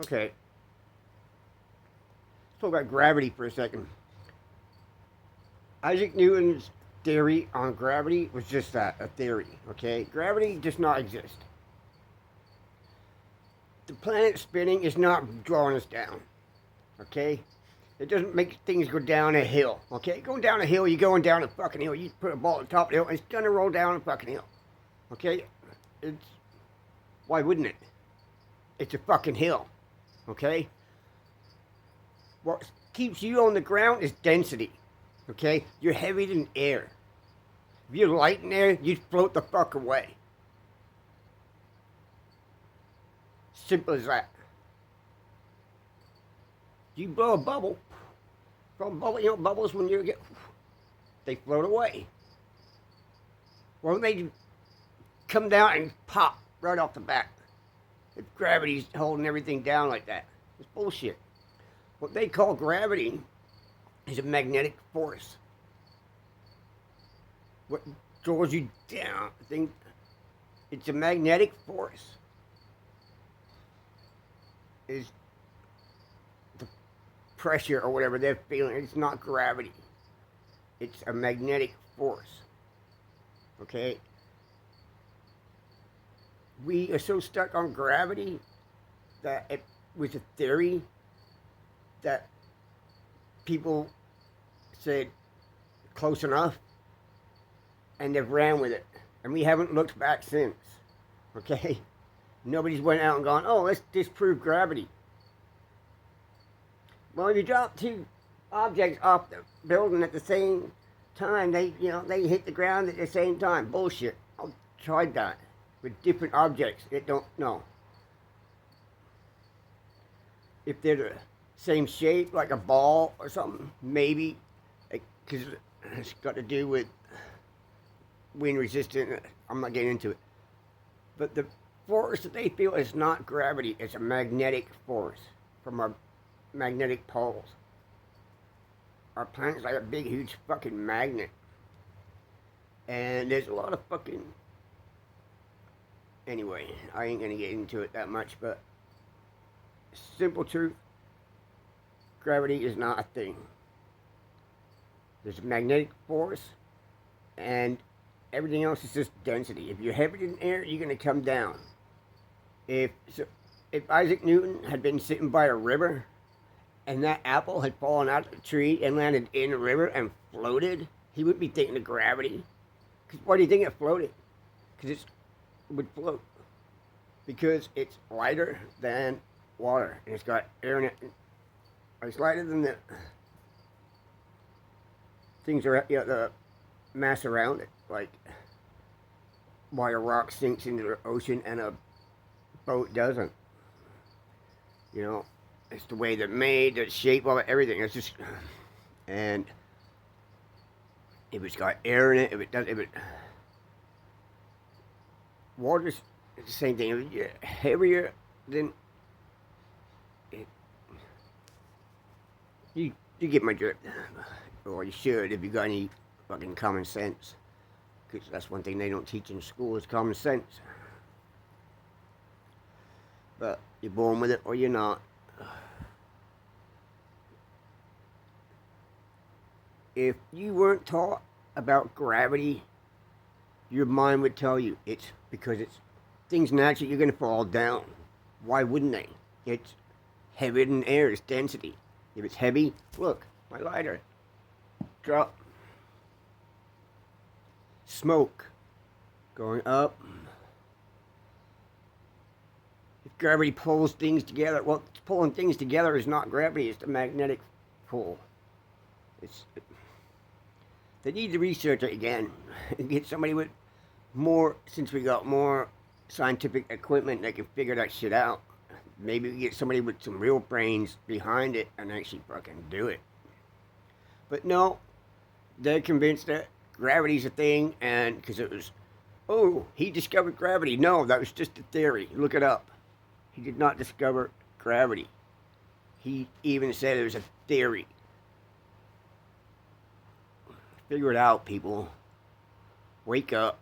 Okay, let's talk about gravity for a second. Isaac Newton's theory on gravity was just that, a theory, okay? Gravity does not exist. The planet spinning is not drawing us down, okay? It doesn't make things go down a hill, okay? Going down a hill, you're going down a fucking hill. You put a ball at the top of the hill, and it's gonna roll down a fucking hill, okay? It's, why wouldn't it? It's a fucking hill, okay? What keeps you on the ground is density, okay? You're heavier than air. If you're light in air, you'd float the fuck away. Simple as that. You blow a bubble, from bubble, you know, bubbles when you get, they float away. Well, they come down and pop right off the bat. If gravity's holding everything down like that, it's bullshit. What they call gravity is a magnetic force. What draws you down, it's a magnetic force. Is the pressure or whatever they're feeling. It's not gravity. It's a magnetic force. Okay? We are so stuck on gravity that it was a theory that people said close enough and they've ran with it. And we haven't looked back since. Okay? Nobody's went out and gone, oh, let's disprove gravity. Well, if you drop two objects off the building at the same time, they hit the ground at the same time. Bullshit. I've tried that with different objects. It don't, no. If they're the same shape, like a ball or something, maybe, because it's got to do with wind resistant. I'm not getting into it. But the force that they feel is not gravity, it's a magnetic force from our magnetic poles. Our planet's like a big, huge fucking magnet. And there's a lot of fucking... Anyway, I ain't gonna get into it that much, but simple truth, gravity is not a thing. There's a magnetic force, and everything else is just density. If you're heavier than air, you're gonna come down. If Isaac Newton had been sitting by a river and that apple had fallen out of the tree and landed in the river and floated, he would be thinking of gravity. Because why do you think it floated? Because it would float. Because it's lighter than water and it's got air in it. It's lighter than the things around, the mass around it. Like why a rock sinks into the ocean and a boat doesn't. You know, it's the way they're made, the shape of it, everything. It's just, and if it's got air in it, water's the same thing. If you're heavier than it, you get my drift, or you should if you got any fucking common sense. Because that's one thing they don't teach in school is common sense. But you're born with it or you're not. If you weren't taught about gravity, your mind would tell you it's because it's things naturally you're going to fall down. Why wouldn't they? It's heavier than air, it's density. If it's heavy, look, my lighter. Drop. Smoke. Going up. Gravity pulls things together. Well, pulling things together is not gravity, it's the magnetic pull. They need to research it again and get somebody with more, since we got more scientific equipment that can figure that shit out. Maybe we get somebody with some real brains behind it and actually fucking do it. But no, they're convinced that gravity's a thing, and because it was, oh, he discovered gravity. No, that was just a theory. Look it up. He did not discover gravity. He even said it was a theory. Figure it out, people. Wake up.